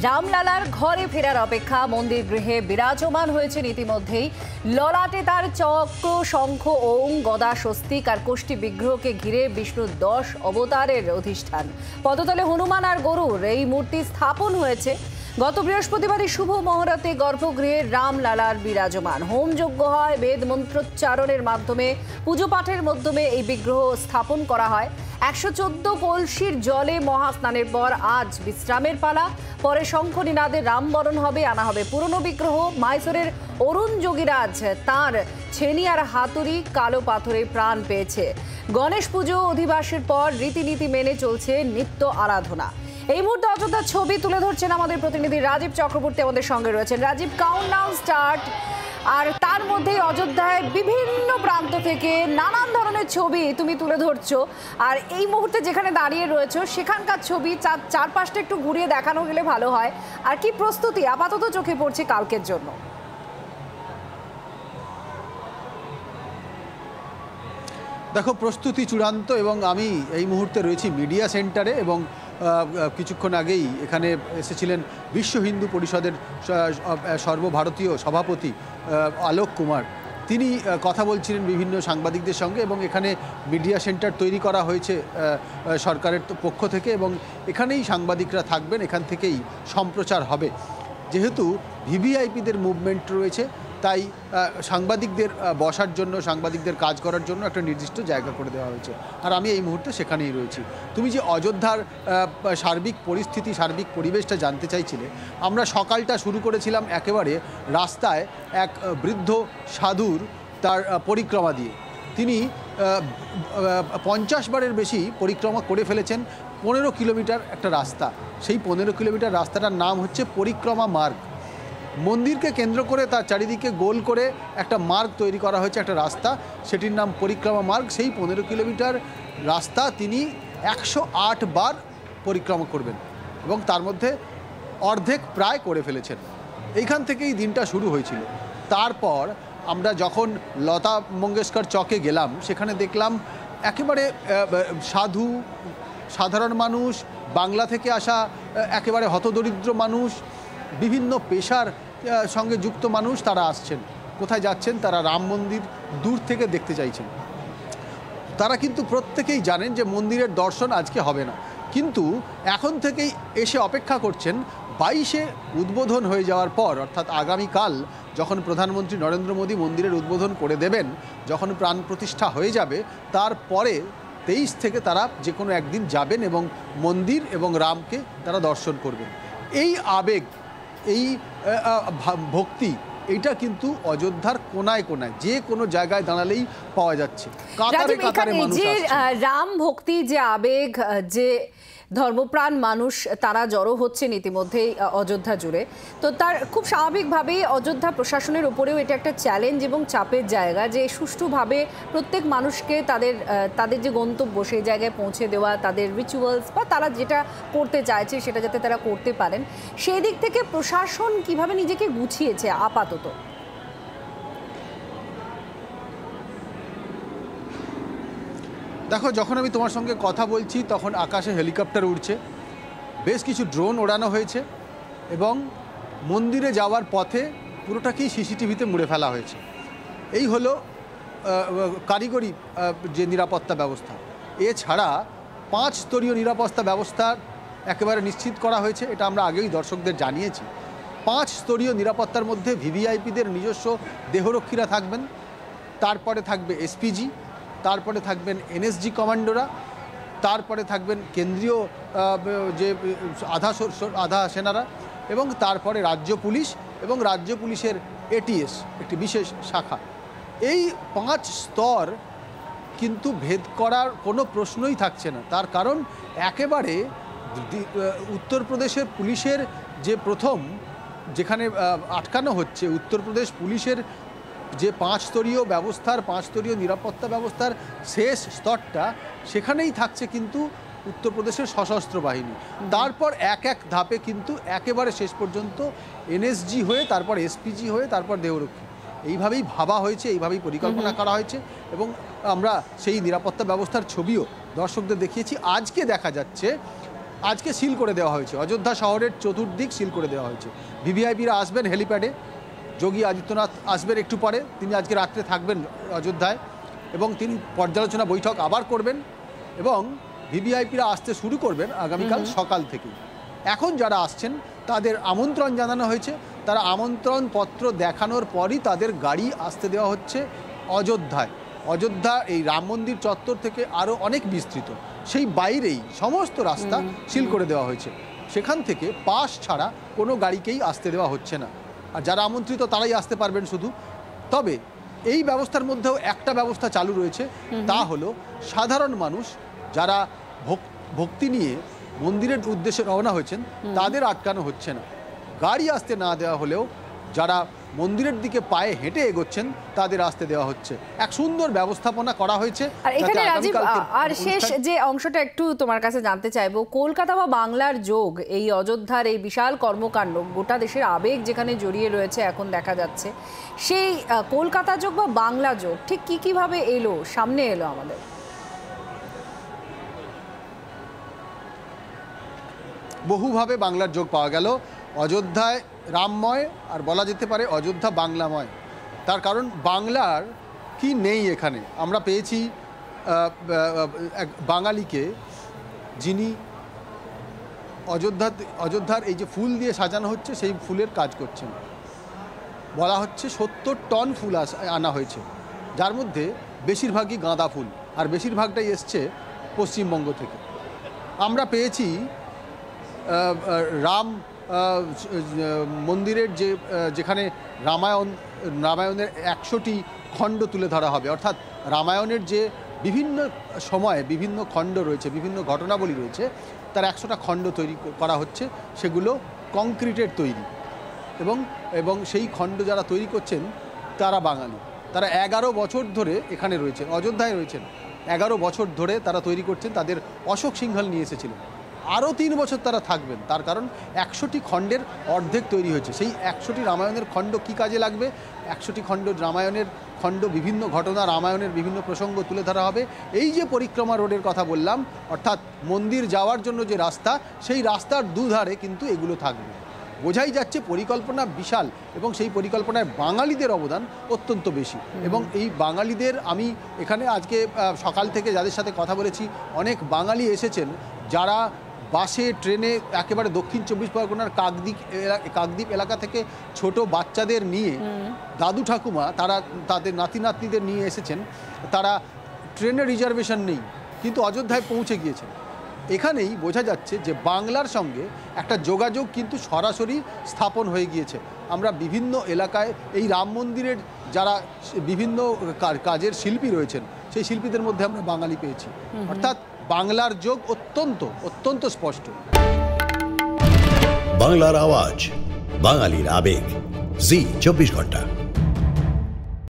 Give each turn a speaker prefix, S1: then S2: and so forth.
S1: রামলালার ঘরে ফেরার অপেক্ষা মন্দির গৃহে বিরাজমান হয়েছেন ইতিমধ্যেই। ললাটে তার চক্র, শঙ্খ, ওং, গদা, স্বস্তিক আর কোষ্ঠী বিগ্রহকে ঘিরে বিষ্ণুর 10 অবতারের অধিষ্ঠান। পদতলে হনুমান আর গরুর এই মূর্তি স্থাপন হয়েছে। গত বৃহস্পতিবারই শুভ মুহূর্তে গর্ভগৃহে রামলালার বিরাজমান। হোমযজ্ঞ হয়, বেদ মন্ত্রোচ্চারণের মাধ্যমে, পুজো পাঠের মাধ্যমে এই বিগ্রহ স্থাপন করা হয়। 114 কলসির জলে মহাস্নানের পর আজ বিশ্রামের পালা। পরে শঙ্খ নিনাদে রামবরণ হবে, আনা হবে পুরনো বিগ্রহ। মাইসোরের অরুণ যোগীরাজ তাঁর ছেনি আর হাতুড়ি কালো পাথরে প্রাণ পেয়েছে। গণেশ পুজো অধিবাসের পর রীতিনীতি মেনে চলছে নিত্য আরাধনা। এই মুহূর্তে অযোধ্যার ছবি তুলে ধরছেন আমাদের প্রতিনিধি রাজীব চক্রবর্তী, আমাদের সঙ্গে রয়েছেন। রাজীব, কাউন্টডাউন স্টার্ট, আর তার মধ্যেই অযোধ্যায় বিভিন্ন প্রান্ত থেকে নানান ধরনের ছবি তুমি তুলে ধরছো। আর এই মুহূর্তে যেখানে দাঁড়িয়ে রয়েছো সেখানকার ছবি চারপাশটা একটু ঘুরিয়ে দেখানো গেলে ভালো হয়। আর কি প্রস্তুতি আপাতত চোখে পড়ছে কালকের জন্য?
S2: দেখো, প্রস্তুতি চূড়ান্ত এবং আমি এই মুহূর্তে রয়েছি মিডিয়া সেন্টারে এবং কিছুক্ষণ আগেই এখানে এসেছিলেন বিশ্ব হিন্দু পরিষদের সর্বভারতীয় সভাপতি আলোক কুমার। তিনি কথা বলছিলেন বিভিন্ন সাংবাদিকদের সঙ্গে এবং এখানে মিডিয়া সেন্টার তৈরি করা হয়েছে সরকারের পক্ষ থেকে এবং এখানেই সাংবাদিকরা থাকবেন, এখান থেকেই সম্প্রচার হবে। যেহেতু ভিভিআইপিদের মুভমেন্ট রয়েছে তাই সাংবাদিকদের বসার জন্য, সাংবাদিকদের কাজ করার জন্য একটা নির্দিষ্ট জায়গা করে দেওয়া হয়েছে। আর আমি এই মুহূর্তে সেখানেই রয়েছি। তুমি যে অযোধ্যার সার্বিক পরিস্থিতি, সার্বিক পরিবেশটা জানতে চাইছিলে, আমরা সকালটা শুরু করেছিলাম একেবারে রাস্তায় এক বৃদ্ধ সাধুর তার পরিক্রমা দিয়ে। তিনি 50 বারের বেশি পরিক্রমা করে ফেলেছেন 15 কিলোমিটার একটা রাস্তা। সেই 15 কিলোমিটার রাস্তাটার নাম হচ্ছে পরিক্রমা মার্গ। মন্দিরকে কেন্দ্র করে তার চারিদিকে গোল করে একটা মার্গ তৈরি করা হয়েছে, একটা রাস্তা, সেটির নাম পরিক্রমা মার্গ। সেই 15 কিলোমিটার রাস্তা তিনি 108 বার পরিক্রমা করবেন এবং তার মধ্যে অর্ধেক প্রায় করে ফেলেছেন। এইখান থেকেই দিনটা শুরু হয়েছিল। তারপর আমরা যখন লতা মঙ্গেশকর চকে গেলাম, সেখানে দেখলাম একেবারে সাধু, সাধারণ মানুষ, বাংলা থেকে আসা একেবারে হতদরিদ্র মানুষ, বিভিন্ন পেশার সঙ্গে যুক্ত মানুষ, তারা আসছেন। কোথায় যাচ্ছেন? তারা রাম মন্দির দূর থেকে দেখতে চাইছেন। তারা কিন্তু প্রত্যেকেই জানেন যে মন্দিরের দর্শন আজকে হবে না, কিন্তু এখন থেকেই এসে অপেক্ষা করছেন 22-এ উদ্বোধন হয়ে যাওয়ার পর, অর্থাৎ আগামীকাল যখন প্রধানমন্ত্রী নরেন্দ্র মোদী মন্দিরের উদ্বোধন করে দেবেন, যখন প্রাণ প্রতিষ্ঠা হয়ে যাবে, তারপরে 23 থেকে তারা যে কোনো একদিন যাবেন এবং মন্দির এবং রামকে তারা দর্শন করবেন। এই আবেগ, এই ভক্তি, এটা কিন্তু অযোধ্যার কোনায় কোনায় যে কোনো জায়গায় দাঁড়ালেই পাওয়া যাচ্ছে। কাতারে কাতারে মানুষ আসছে।
S1: রাম ভক্তি, যে আবেগ, যে ধর্মপ্রাণ মানুষ তারা জড়ো হচ্ছেন ইতিমধ্যেই অযোধ্যা জুড়ে, তো তার খুব স্বাভাবিকভাবেই অযোধ্যা প্রশাসনের উপরেও এটা একটা চ্যালেঞ্জ এবং চাপের জায়গা যে সুষ্ঠুভাবে প্রত্যেক মানুষকে তাদের যে গন্তব্য সেই জায়গায় পৌঁছে দেওয়া, তাদের রিচুয়ালস বা তারা যেটা করতে চাইছে সেটা যাতে তারা করতে পারেন, সেই দিক থেকে প্রশাসন কিভাবে নিজেকে গুছিয়েছে আপাতত?
S2: দেখো, যখন আমি তোমার সঙ্গে কথা বলছি তখন আকাশে হেলিকপ্টার উড়ছে, বেশ কিছু ড্রোন ওড়ানো হয়েছে এবং মন্দিরে যাওয়ার পথে পুরোটাকেই সিসিটিভিতে মুড়ে ফেলা হয়েছে। এই হলো কারিগরি যে নিরাপত্তা ব্যবস্থা। এছাড়া 5 স্তরীয় নিরাপত্তা ব্যবস্থা একেবারে নিশ্চিত করা হয়েছে, এটা আমরা আগেই দর্শকদের জানিয়েছি। 5 স্তরীয় নিরাপত্তার মধ্যে ভিভিআইপিদের নিজস্ব দেহরক্ষীরা থাকবেন, তারপরে থাকবে এসপিজি, তারপরে থাকবেন এনএসজি কমান্ডোরা, তারপরে থাকবেন কেন্দ্রীয় যে আধা সেনারা, এবং তারপরে রাজ্য পুলিশ এবং রাজ্য পুলিশের এটিএস, একটি বিশেষ শাখা। এই 5 স্তর কিন্তু ভেদ করার কোনো প্রশ্নই থাকছে না। তার কারণ একেবারে উত্তরপ্রদেশের পুলিশের যে প্রথম যেখানে আটকানো হচ্ছে, উত্তরপ্রদেশ পুলিশের যে 5 স্তরীয় ব্যবস্থার, 5 স্তরীয় নিরাপত্তা ব্যবস্থার শেষ স্তরটা, সেখানেই থাকছে কিন্তু উত্তরপ্রদেশের সশস্ত্র বাহিনী। তারপর এক এক ধাপে কিন্তু একেবারে শেষ পর্যন্ত এনএসজি হয়ে, তারপর এসপিজি হয়ে, তারপর দেহরক্ষী। এইভাবেই ভাবা হয়েছে, এইভাবেই পরিকল্পনা করা হয়েছে এবং আমরা সেই নিরাপত্তা ব্যবস্থার ছবিও দর্শকদের দেখিয়েছি। আজকে দেখা যাচ্ছে আজকে সিল করে দেওয়া হয়েছে, অযোধ্যা শহরের চতুর্দিক সিল করে দেওয়া হয়েছে। ভিভিআইপিরা আসবেন হেলিপ্যাডে, যোগী আদিত্যনাথ আসবেন একটু পরে, তিনি আজকে রাত্রে থাকবেন অযোধ্যায় এবং তিনি পর্যালোচনা বৈঠক আবার করবেন এবং ভিভিআইপিরা আসতে শুরু করবেন আগামীকাল সকাল থেকেই। এখন যারা আসছেন তাদের আমন্ত্রণ জানানো হয়েছে, তারা আমন্ত্রণ পত্র দেখানোর পরই তাদের গাড়ি আসতে দেওয়া হচ্ছে অযোধ্যায়। অযোধ্যা এই রাম মন্দির চত্বর থেকে আরও অনেক বিস্তৃত, সেই বাইরেই সমস্ত রাস্তা সিল করে দেওয়া হয়েছে। সেখান থেকে পাস ছাড়া কোনো গাড়িকেই আসতে দেওয়া হচ্ছে না, আর যারা আমন্ত্রিত তারাই আসতে পারবেন শুধু। তবে এই ব্যবস্থার মধ্যেও একটা ব্যবস্থা চালু রয়েছে, তা হলো সাধারণ মানুষ যারা ভক্তি নিয়ে মন্দিরের উদ্দেশ্যে রওনা হয়েছেন তাদের আটকানো হচ্ছে না। গাড়ি আসতে না দেওয়া হলেও যারা মন্দিরের দিকে পায়ে হেঁটে এগোচ্ছেন তাদের আসতে দেওয়া হচ্ছে। এক সুন্দর ব্যবস্থাপনা করা হয়েছে।
S1: আর এখানে রাজীব, আর শেষ যে অংশটা একটু তোমার কাছে জানতে চাইবো, কলকাতা বা বাংলার যোগ এই অযোধ্যার এই বিশাল কর্মকাণ্ড, গোটা দেশের আবেগ যেখানে জড়িয়ে রয়েছে এখন দেখা যাচ্ছে, সেই কলকাতা যোগ বা বাংলা যোগ ঠিক কিভাবে এলো, সামনে এলো আমাদের?
S2: বহুভাবে বাংলার যোগ পাওয়া গেল। অযোধ্যায় রামময়, আর বলা যেতে পারে অযোধ্যা বাংলাময়। তার কারণ বাংলার কি নেই এখানে। আমরা পেয়েছি এক বাঙালিকে, যিনি অযোধ্যার এই যে ফুল দিয়ে সাজানো হচ্ছে সেই ফুলের কাজ করছেন। বলা হচ্ছে 70 টন ফুল আনা হয়েছে, যার মধ্যে বেশিরভাগই গাঁদা ফুল, আর বেশিরভাগটাই এসছে পশ্চিমবঙ্গ থেকে। আমরা পেয়েছি রাম মন্দিরের যেখানে রামায়ণের 100টি খণ্ড তুলে ধরা হবে, অর্থাৎ রামায়ণের যে বিভিন্ন সময়ে বিভিন্ন খণ্ড রয়েছে, বিভিন্ন ঘটনাবলী রয়েছে, তার 100টা খণ্ড তৈরি করা হচ্ছে। সেগুলো কংক্রিটের তৈরি এবং সেই খণ্ড যারা তৈরি করছেন তারা বাঙালি। তারা 11 বছর ধরে এখানে রয়েছেন, অযোধ্যায় রয়েছেন। 11 বছর ধরে তারা তৈরি করছেন। তাদের অশোক সিংহল নিয়ে এসেছিলেন, আরও 3 বছর তারা থাকবেন। তার কারণ 100টি খণ্ডের অর্ধেক তৈরি হয়েছে। সেই 100টি রামায়ণের খণ্ড কী কাজে লাগবে? 100টি খণ্ড রামায়ণের খণ্ড, বিভিন্ন ঘটনা, রামায়ণের বিভিন্ন প্রসঙ্গ তুলে ধরা হবে। এই যে পরিক্রমা রোডের কথা বললাম, অর্থাৎ মন্দির যাওয়ার জন্য যে রাস্তা, সেই রাস্তার দুধারে কিন্তু এগুলো থাকবে। বোঝাই যাচ্ছে পরিকল্পনা বিশাল, এবং সেই পরিকল্পনায় বাঙালিদের অবদান অত্যন্ত বেশি। এবং এই বাঙালিদের আমি এখানে আজকে সকাল থেকে যাদের সাথে কথা বলেছি, অনেক বাঙালি এসেছেন যারা বাসে, ট্রেনে, একেবারে দক্ষিণ 24 পরগনার কাকদ্বীপ এলাকা থেকে ছোট বাচ্চাদের নিয়ে, দাদু ঠাকুমা তারা তাদের নাতি নাতনিদের নিয়ে এসেছেন। তারা ট্রেনে রিজার্ভেশন নেই, কিন্তু অযোধ্যায় পৌঁছে গিয়েছেন। এখানেই বোঝা যাচ্ছে যে বাংলার সঙ্গে একটা যোগাযোগ কিন্তু সরাসরি স্থাপন হয়ে গিয়েছে। আমরা বিভিন্ন এলাকায় এই রাম মন্দিরের যারা বিভিন্ন কাজের শিল্পী রয়েছেন, সেই শিল্পীদের মধ্যে আমরা বাঙালি পেয়েছি। অর্থাৎ বাংলার যোগ অত্যন্ত স্পষ্ট।
S3: বাংলার আওয়াজ, বাঙালির আবেগ, জি 24 ঘন্টা।